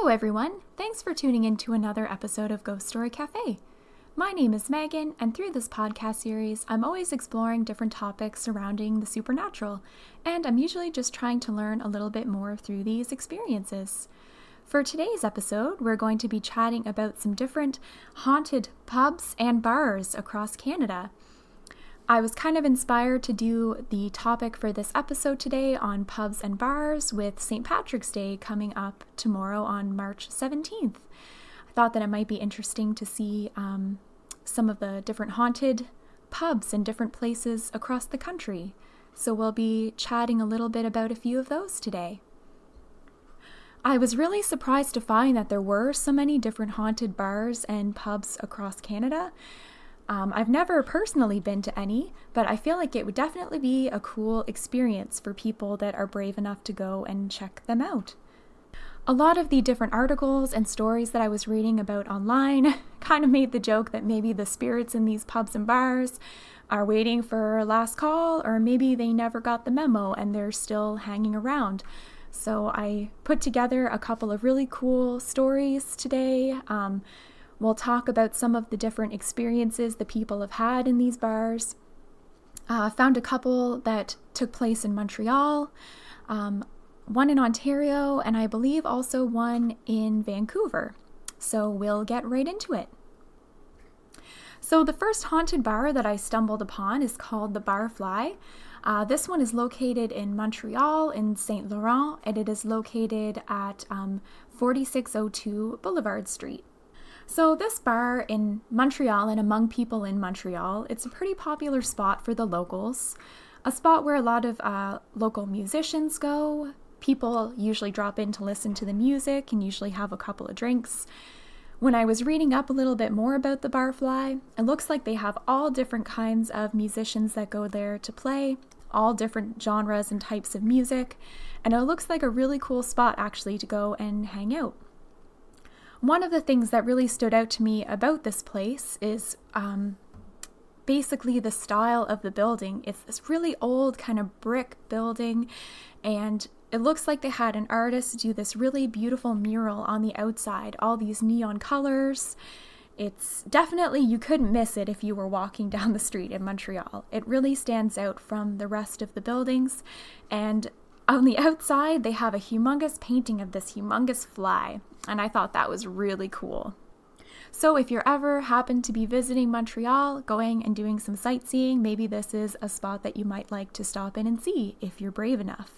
Hello everyone, thanks for tuning in to another episode of Ghost Story Café. My name is Megan, and through this podcast series, I'm always exploring different topics surrounding the supernatural, and I'm usually just trying to learn a little bit more through these experiences. For today's episode, we're going to be chatting about some different haunted pubs and bars across Canada. I was kind of inspired to do the topic for this episode today on pubs and bars with St. Patrick's Day coming up tomorrow on March 17th. I thought that it might be interesting to see some of the different haunted pubs in different places across the country. So we'll be chatting a little bit about a few of those today. I was really surprised to find that there were so many different haunted bars and pubs across Canada. I've never personally been to any, but I feel like it would definitely be a cool experience for people that are brave enough to go and check them out. A lot of the different articles and stories that I was reading about online kind of made the joke that maybe the spirits in these pubs and bars are waiting for last call, or maybe they never got the memo and they're still hanging around. So I put together a couple of really cool stories today. We'll talk about some of the different experiences the people have had in these bars. Found a couple that took place in Montreal, one in Ontario, and I believe also one in Vancouver. So we'll get right into it. So the first haunted bar that I stumbled upon is called the Barfly. This one is located in Montreal in Saint Laurent, and it is located at 4602 Boulevard Street. So this bar in Montreal and among people in Montreal, it's a pretty popular spot for the locals, a spot where a lot of local musicians go. People usually drop in to listen to the music and usually have a couple of drinks. When I was reading up a little bit more about the Barfly, it looks like they have all different kinds of musicians that go there to play, all different genres and types of music, and it looks like a really cool spot actually to go and hang out. One of the things that really stood out to me about this place is basically the style of the building. It's this really old kind of brick building, and it looks like they had an artist do this really beautiful mural on the outside, all these neon colors. It's definitely, you couldn't miss it if you were walking down the street in Montreal. It really stands out from the rest of the buildings, and on the outside, they have a humongous painting of this humongous fly, and I thought that was really cool. So if you're ever happen to be visiting Montreal, going and doing some sightseeing, maybe this is a spot that you might like to stop in and see if you're brave enough.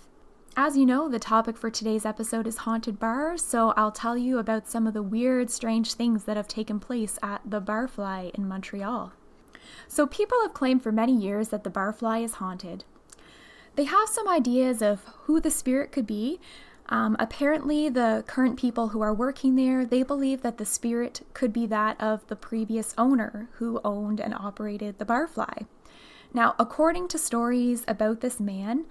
As you know, the topic for today's episode is haunted bars, so I'll tell you about some of the weird, strange things that have taken place at the Barfly in Montreal. So people have claimed for many years that the Barfly is haunted. They have some ideas of who the spirit could be. Apparently, the current people who are working there, they believe that the spirit could be that of the previous owner who owned and operated the Barfly. Now, according to stories about this man,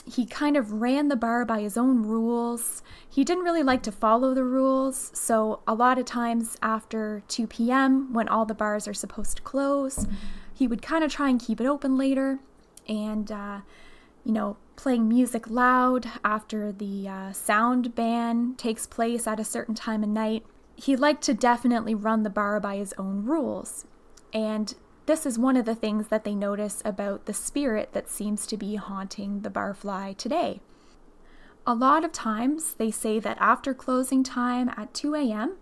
he kind of ran the bar by his own rules. He didn't really like to follow the rules, so a lot of times after 2 p.m., when all the bars are supposed to close, he would kind of try and keep it open later, and playing music loud after the sound ban takes place at a certain time of night. He liked to definitely run the bar by his own rules. And this is one of the things that they notice about the spirit that seems to be haunting the Barfly today. A lot of times they say that after closing time at 2 a.m.,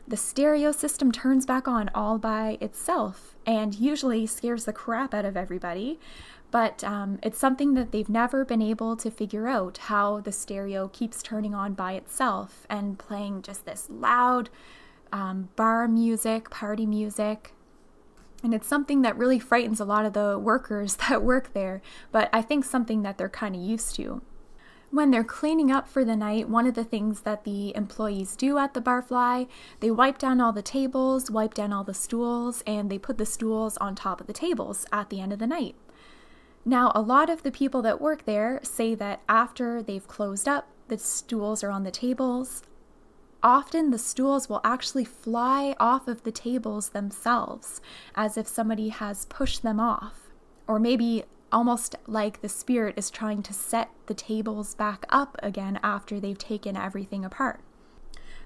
the stereo system turns back on all by itself and usually scares the crap out of everybody. But it's something that they've never been able to figure out, how the stereo keeps turning on by itself and playing just this loud bar music, party music. And it's something that really frightens a lot of the workers that work there, but I think something that they're kind of used to. When they're cleaning up for the night, one of the things that the employees do at the Barfly, they wipe down all the tables, wipe down all the stools, and they put the stools on top of the tables at the end of the night. Now, a lot of the people that work there say that after they've closed up, the stools are on the tables. Often the stools will actually fly off of the tables themselves, as if somebody has pushed them off. Or maybe almost like the spirit is trying to set the tables back up again after they've taken everything apart.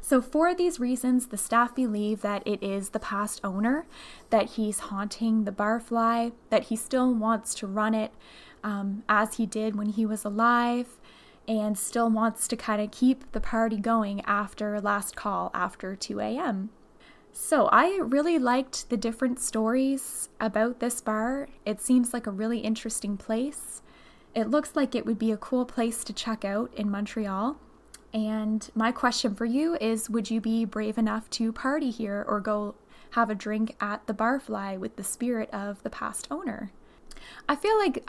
So for these reasons, the staff believe that it is the past owner, that he's haunting the Barfly, that he still wants to run it as he did when he was alive, and still wants to kind of keep the party going after last call after 2 a.m. So I really liked the different stories about this bar. It seems like a really interesting place. It looks like it would be a cool place to check out in Montreal. And my question for you is, would you be brave enough to party here or go have a drink at the Barfly with the spirit of the past owner? I feel like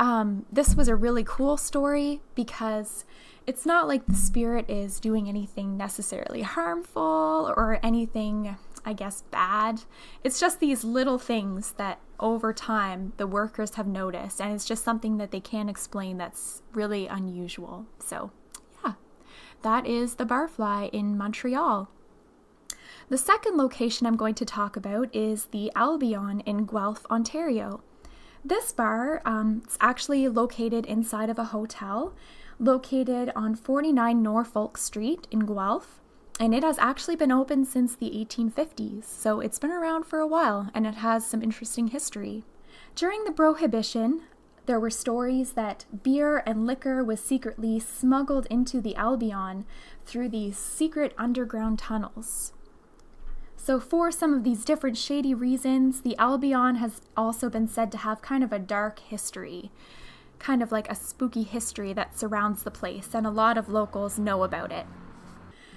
this was a really cool story because it's not like the spirit is doing anything necessarily harmful or anything, I guess, bad. It's just these little things that over time the workers have noticed, and it's just something that they can't explain that's really unusual. So yeah, that is the Barfly in Montreal. The second location I'm going to talk about is the Albion in Guelph, Ontario. This bar is actually located inside of a hotel located on 49 Norfolk Street in Guelph, and it has actually been open since the 1850s, so it's been around for a while and it has some interesting history. During the Prohibition, there were stories that beer and liquor was secretly smuggled into the Albion through these secret underground tunnels. So for some of these different shady reasons, the Albion has also been said to have kind of a dark history, kind of like a spooky history that surrounds the place, and a lot of locals know about it.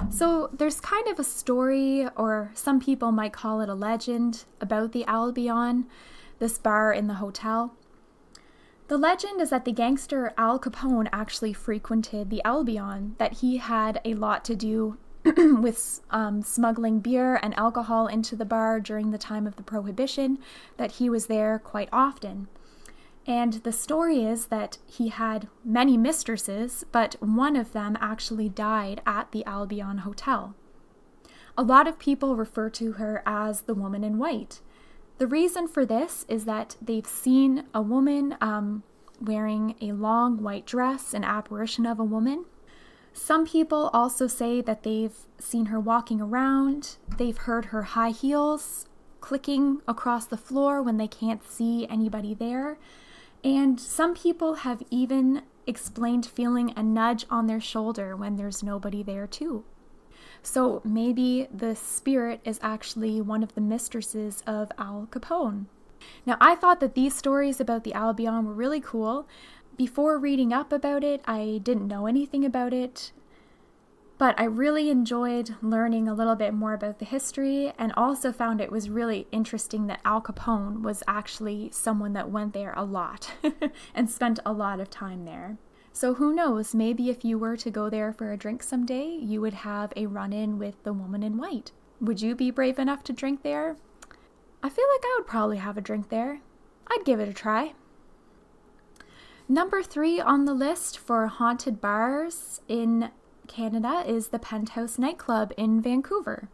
So there's kind of a story, or some people might call it a legend, about the Albion, this bar in the hotel. The legend is that the gangster Al Capone actually frequented the Albion, that he had a lot to do with smuggling beer and alcohol into the bar during the time of the Prohibition, that he was there quite often. And the story is that he had many mistresses, but one of them actually died at the Albion Hotel. A lot of people refer to her as the woman in white. The reason for this is that they've seen a woman wearing a long white dress, an apparition of a woman. Some people also say that they've seen her walking around. They've heard her high heels clicking across the floor when they can't see anybody there. And some people have even explained feeling a nudge on their shoulder when there's nobody there too. So maybe the spirit is actually one of the mistresses of Al Capone. Now, I thought that these stories about the Albion were really cool. Before reading up about it, I didn't know anything about it, but I really enjoyed learning a little bit more about the history, and also found it was really interesting that Al Capone was actually someone that went there a lot and spent a lot of time there. So who knows, maybe if you were to go there for a drink someday, you would have a run-in with the woman in white. Would you be brave enough to drink there? I feel like I would probably have a drink there. I'd give it a try. Number 3 on the list for haunted bars in Canada is the Penthouse Nightclub in Vancouver.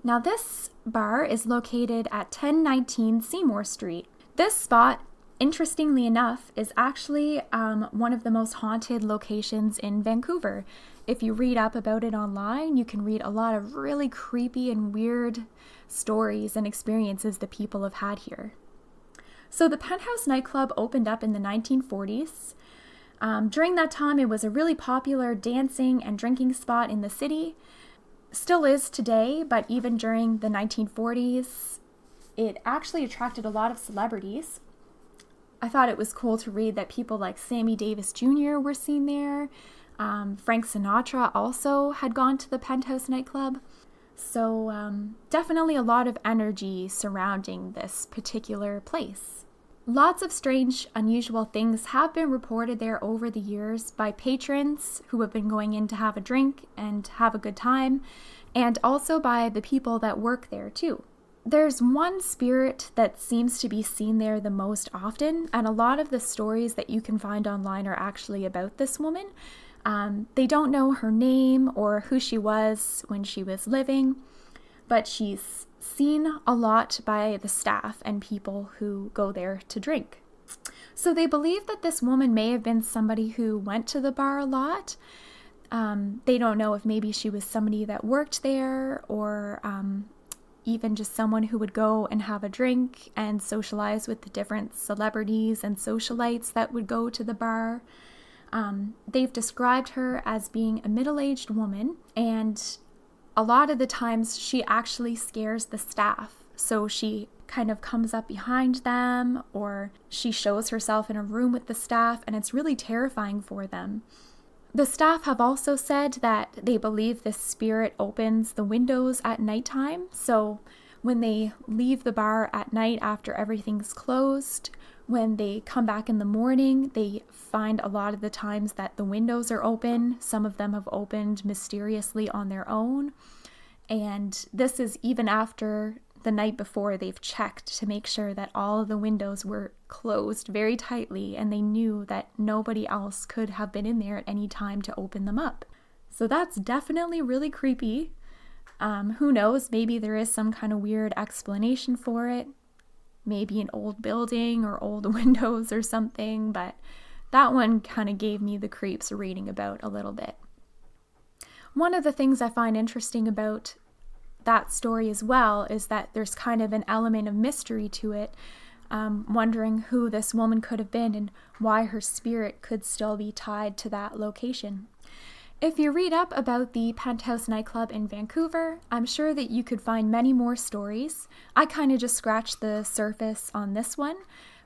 Now this bar is located at 1019 Seymour Street. This spot, interestingly enough, is actually one of the most haunted locations in Vancouver. If you read up about it online, you can read a lot of really creepy and weird stories and experiences that people have had here. So the Penthouse Nightclub opened up in the 1940s. During that time, it was a really popular dancing and drinking spot in the city. Still is today, but even during the 1940s, it actually attracted a lot of celebrities. I thought it was cool to read that people like Sammy Davis Jr. were seen there. Frank Sinatra also had gone to the Penthouse Nightclub. So definitely a lot of energy surrounding this particular place. Lots of strange, unusual things have been reported there over the years by patrons who have been going in to have a drink and have a good time, and also by the people that work there too. There's one spirit that seems to be seen there the most often, and a lot of the stories that you can find online are actually about this woman. They don't know her name or who she was when she was living, but she's seen a lot by the staff and people who go there to drink. So they believe that this woman may have been somebody who went to the bar a lot. They don't know if maybe she was somebody that worked there or even just someone who would go and have a drink and socialize with the different celebrities and socialites that would go to the bar. They've described her as being a middle-aged woman, and a lot of the times she actually scares the staff. So she kind of comes up behind them, or she shows herself in a room with the staff, and it's really terrifying for them. The staff have also said that they believe this spirit opens the windows at nighttime. So when they leave the bar at night after everything's closed, when they come back in the morning, they find a lot of the times that the windows are open. Some of them have opened mysteriously on their own. And this is even after the night before they've checked to make sure that all of the windows were closed very tightly, and they knew that nobody else could have been in there at any time to open them up. So that's definitely really creepy. Who knows, maybe there is some kind of weird explanation for it. Maybe an old building or old windows or something, but that one kind of gave me the creeps reading about a little bit. One of the things I find interesting about that story as well is that there's kind of an element of mystery to it, wondering who this woman could have been and why her spirit could still be tied to that location. If you read up about the Penthouse Nightclub in Vancouver, I'm sure that you could find many more stories. I kind of just scratched the surface on this one,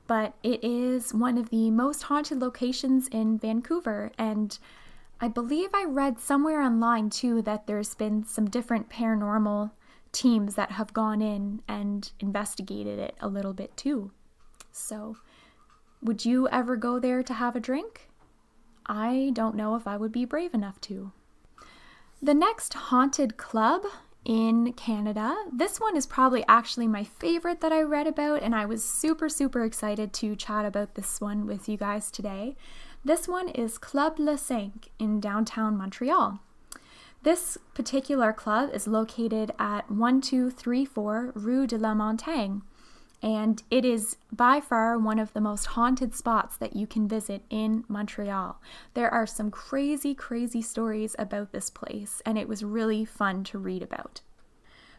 but it is one of the most haunted locations in Vancouver, and I believe I read somewhere online too that there's been some different paranormal teams that have gone in and investigated it a little bit too. So, would you ever go there to have a drink? I don't know if I would be brave enough to. The next haunted club in Canada, this one is probably actually my favorite that I read about, and I was super excited to chat about this one with you guys today. This one is Club le Cinq in downtown Montreal. This particular club is located at 1234 Rue de la Montagne, and it is by far one of the most haunted spots that you can visit in Montreal. There are some crazy stories about this place, and it was really fun to read about.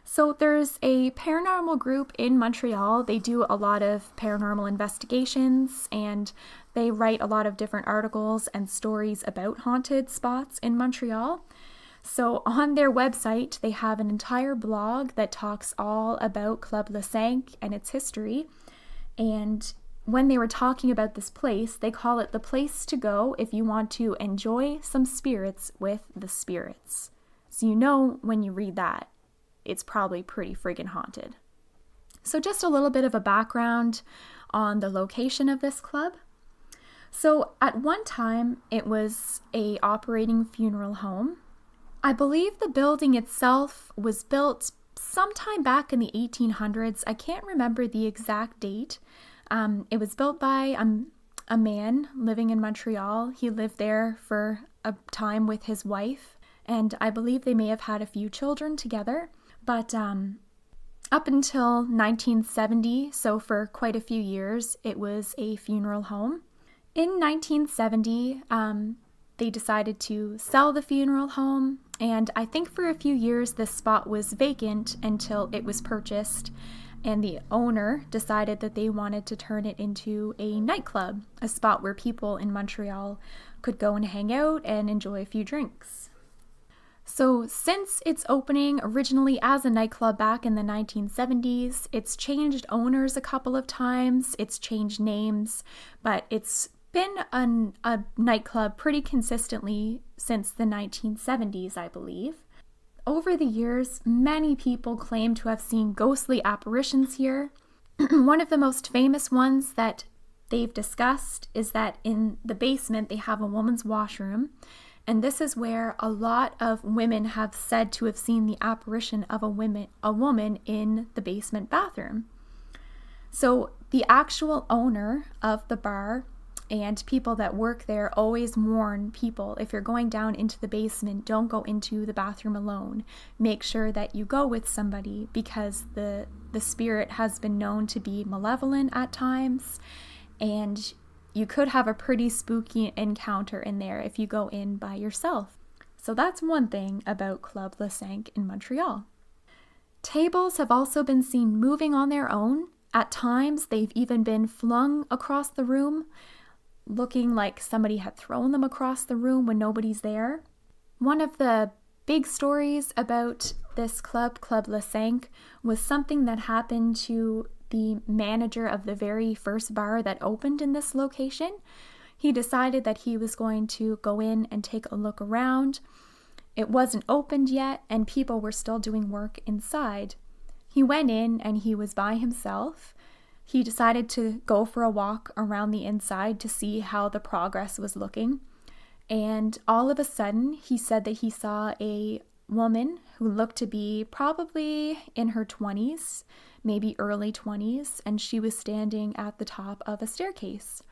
So there's a paranormal group in Montreal. They do a lot of paranormal investigations, and they write a lot of different articles and stories about haunted spots in Montreal. So on their website, they have an entire blog that talks all about Club le Cinq and its history. And when they were talking about this place, they call it the place to go if you want to enjoy some spirits with the spirits. So you know when you read that, it's probably pretty friggin' haunted. So just a little bit of a background on the location of this club. So at one time, it was a operating funeral home. I believe the building itself was built sometime back in the 1800s. I can't remember the exact date. It was built by a man living in Montreal. He lived there for a time with his wife, and I believe they may have had a few children together. But up until 1970, so for quite a few years, it was a funeral home. In 1970, they decided to sell the funeral home, and I think for a few years this spot was vacant until it was purchased, and the owner decided that they wanted to turn it into a nightclub, a spot where people in Montreal could go and hang out and enjoy a few drinks. So since its opening originally as a nightclub back in the 1970s, it's changed owners a couple of times, it's changed names, but it's been a nightclub pretty consistently since the 1970s, I believe. Over the years, many people claim to have seen ghostly apparitions here. One of the most famous ones that they've discussed is that in the basement they have a woman's washroom, and this is where a lot of women have said to have seen the apparition of a woman in the basement bathroom. So the actual owner of the bar and people that work there always warn people, if you're going down into the basement, don't go into the bathroom alone. Make sure that you go with somebody, because the spirit has been known to be malevolent at times, and you could have a pretty spooky encounter in there if you go in by yourself. So that's one thing about Club le Cinq in Montreal. Tables have also been seen moving on their own. At times, they've even been flung across the room, looking like somebody had thrown them across the room when nobody's there. One of the big stories about this club, Club le Cinq, was something that happened to the manager of the very first bar that opened in this location. He decided that he was going to go in and take a look around. It wasn't opened yet, and people were still doing work inside. He went in and he was by himself. He decided to go for a walk around the inside to see how the progress was looking. And all of a sudden, he said that he saw a woman who looked to be probably in her 20s, maybe early 20s, and she was standing at the top of a staircase.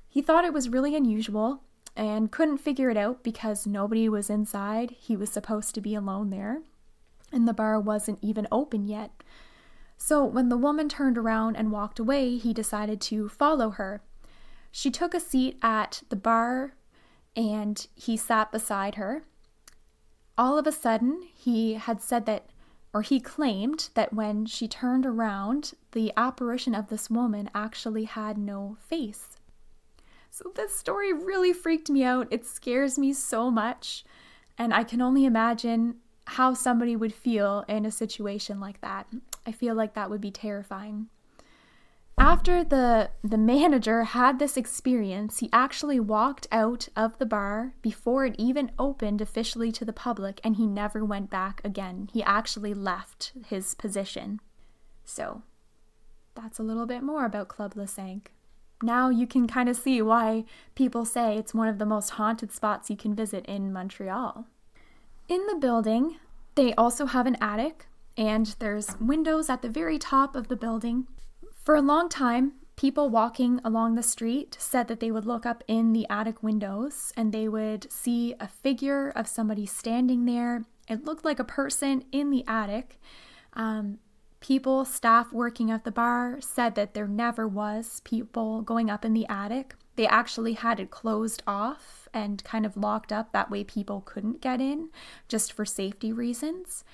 He thought it was really unusual and couldn't figure it out because nobody was inside. He was supposed to be alone there, and the bar wasn't even open yet. So when the woman turned around and walked away, he decided to follow her. She took a seat at the bar and he sat beside her. All of a sudden, he had said that, or he claimed that when she turned around, the apparition of this woman actually had no face. So this story really freaked me out. It scares me so much, and I can only imagine how somebody would feel in a situation like that. I feel like that would be terrifying. After the manager had this experience, he actually walked out of the bar before it even opened officially to the public, and he never went back again. He actually left his position. So that's a little bit more about Club le Cinq. Now you can kind of see why people say it's one of the most haunted spots you can visit in Montreal. In the building, they also have an attic, and there's windows at the very top of the building. For a long time, people walking along the street said that they would look up in the attic windows and they would see a figure of somebody standing there. It looked like a person in the attic. People, staff working at the bar said that there never was people going up in the attic. They actually had it closed off and kind of locked up. That way people couldn't get in, just for safety reasons.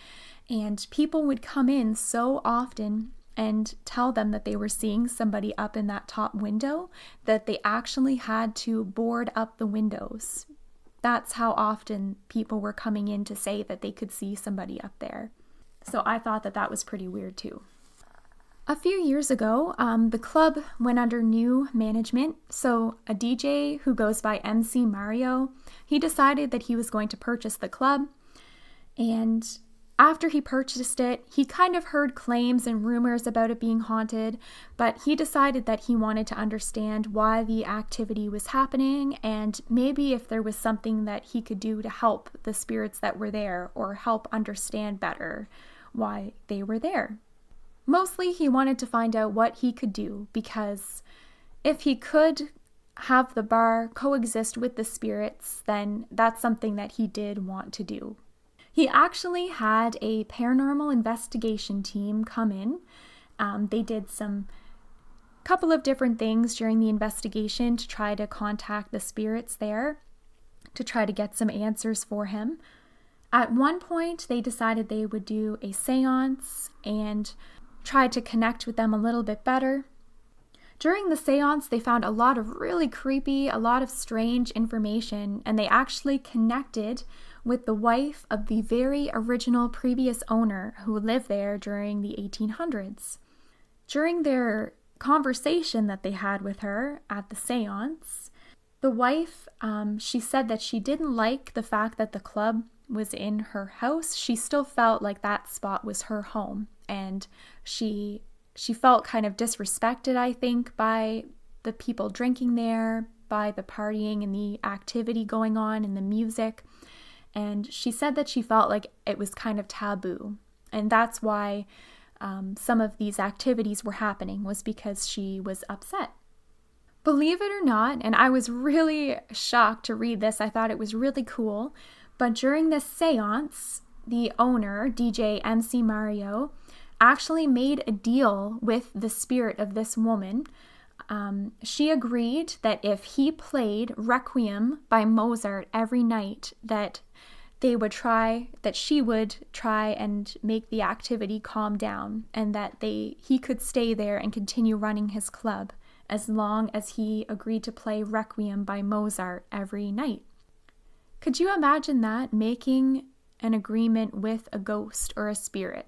And people would come in so often and tell them that they were seeing somebody up in that top window that they actually had to board up the windows. That's how often people were coming in to say that they could see somebody up there. So I thought that was pretty weird too. A few years ago, the club went under new management. So a DJ who goes by MC Mario, he decided that he was going to purchase the club. And after he purchased it, he kind of heard claims and rumors about it being haunted, but he decided that he wanted to understand why the activity was happening and maybe if there was something that he could do to help the spirits that were there or help understand better why they were there. Mostly he wanted to find out what he could do, because if he could have the bar coexist with the spirits, then that's something that he did want to do. He actually had a paranormal investigation team come in. They did some couple of different things during the investigation to try to contact the spirits there, to try to get some answers for him. At one point, they decided they would do a seance and try to connect with them a little bit better. During the seance, they found a lot of really creepy, a lot of strange information, and they actually connected with the wife of the very original previous owner who lived there during the 1800s. During their conversation that they had with her at the seance, the wife, she said that she didn't like the fact that the club was in her house. She still felt like that spot was her home, and she felt kind of disrespected, I think, by the people drinking there, by the partying and the activity going on and the music. And she said that she felt like it was kind of taboo. And that's why some of these activities were happening, was because she was upset. Believe it or not, and I was really shocked to read this, I thought it was really cool, but during this seance, the owner, DJ MC Mario, actually made a deal with the spirit of this woman. She agreed that if he played Requiem by Mozart every night, that she would try and make the activity calm down, and that he could stay there and continue running his club as long as he agreed to play Requiem by Mozart every night. Could you imagine that, making an agreement with a ghost or a spirit?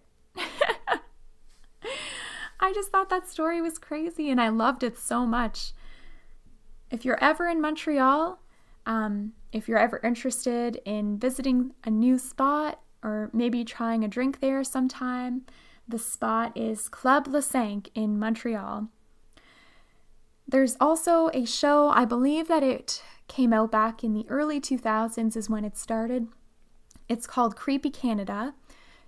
I just thought that story was crazy and I loved it so much. If you're ever in Montreal, if you're ever interested in visiting a new spot or maybe trying a drink there sometime, the spot is Club le Cinq in Montreal. There's also a show, I believe that it came out back in the early 2000s is when it started. It's called Creepy Canada.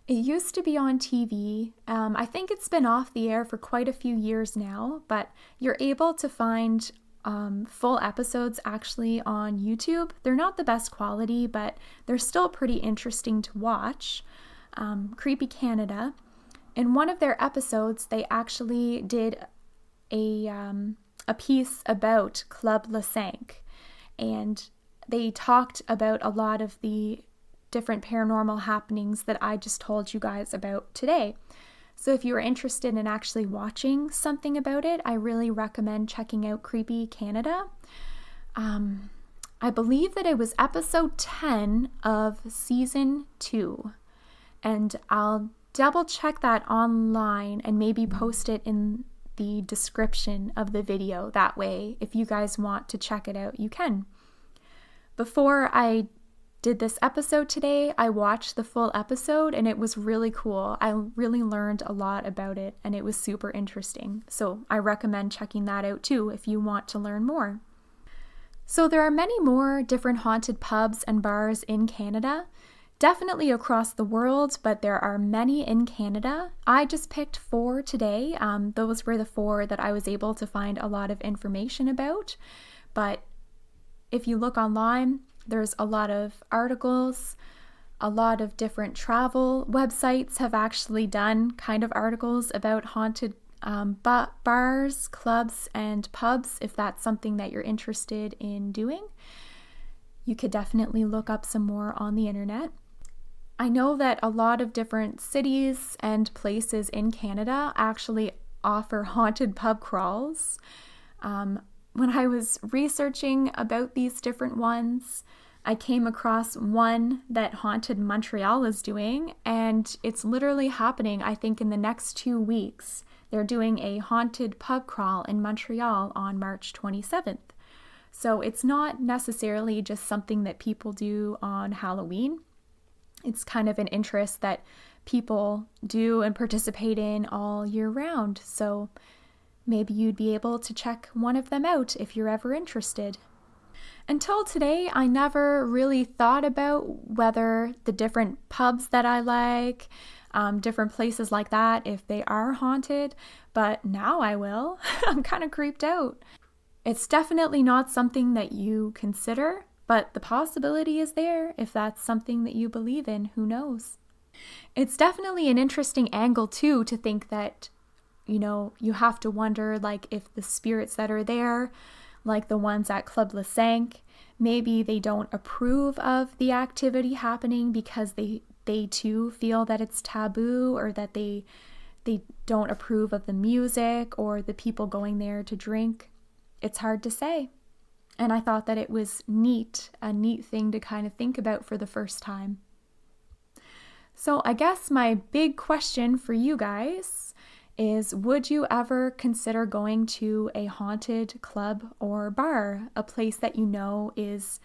It used to be on TV. I think it's been off the air for quite a few years now, but you're able to find full episodes actually on YouTube. They're not the best quality, but they're still pretty interesting to watch. Creepy Canada. In one of their episodes, they actually did a piece about Club le Cinq, and they talked about a lot of the different paranormal happenings that I just told you guys about today. So if you're interested in actually watching something about it, I really recommend checking out Creepy Canada. I believe that it was episode 10 of season 2, and I'll double check that online and maybe post it in the description of the video. That way, if you guys want to check it out, you can. Before I did this episode today, I watched the full episode and it was really cool. I really learned a lot about it and it was super interesting. So I recommend checking that out too if you want to learn more. So there are many more different haunted pubs and bars in Canada, definitely across the world, but there are many in Canada. I just picked 4 today. Those were the 4 that I was able to find a lot of information about. But if you look online, there's a lot of articles, a lot of different travel websites have actually done kind of articles about haunted bars, clubs, and pubs. If that's something that you're interested in doing, you could definitely look up some more on the internet. I know that a lot of different cities and places in Canada actually offer haunted pub crawls. When I was researching about these different ones, I came across one that Haunted Montreal is doing, and it's literally happening, I think, in the next 2 weeks. They're doing a haunted pub crawl in Montreal on March 27th. So it's not necessarily just something that people do on Halloween. It's kind of an interest that people do and participate in all year round. So maybe you'd be able to check one of them out if you're ever interested. Until today, I never really thought about whether the different pubs that I like, different places like that, if they are haunted, but now I will. I'm kind of creeped out. It's definitely not something that you consider, but the possibility is there if that's something that you believe in. Who knows? It's definitely an interesting angle too to think that, you have to wonder like if the spirits that are there, like the ones at Club le Cinq, maybe they don't approve of the activity happening because they too feel that it's taboo, or that they don't approve of the music or the people going there to drink. It's hard to say. And I thought that it was a neat thing to kind of think about for the first time. So I guess my big question for you guys is, would you ever consider going to a haunted club or bar, a place that you know is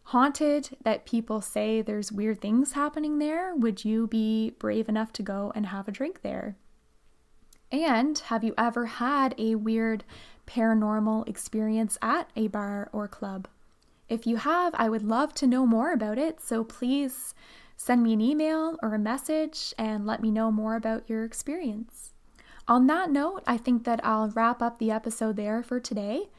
haunted, that people say there's weird things happening there? Would you be brave enough to go and have a drink there? And have you ever had a weird paranormal experience at a bar or club? If you have, I would love to know more about it, so please send me an email or a message and let me know more about your experience. On that note, I think that I'll wrap up the episode there for today.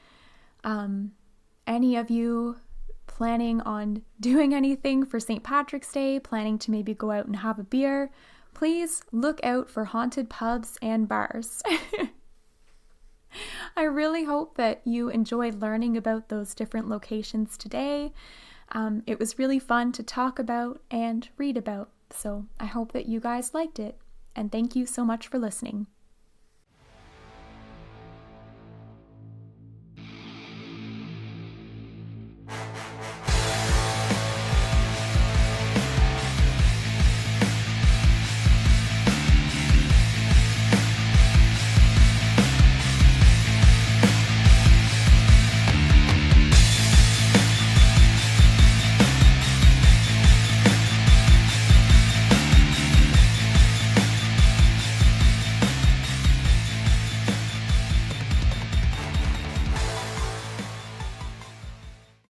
Any of you planning on doing anything for St. Patrick's Day, planning to maybe go out and have a beer, please look out for haunted pubs and bars. I really hope that you enjoyed learning about those different locations today. It was really fun to talk about and read about, so I hope that you guys liked it, and thank you so much for listening.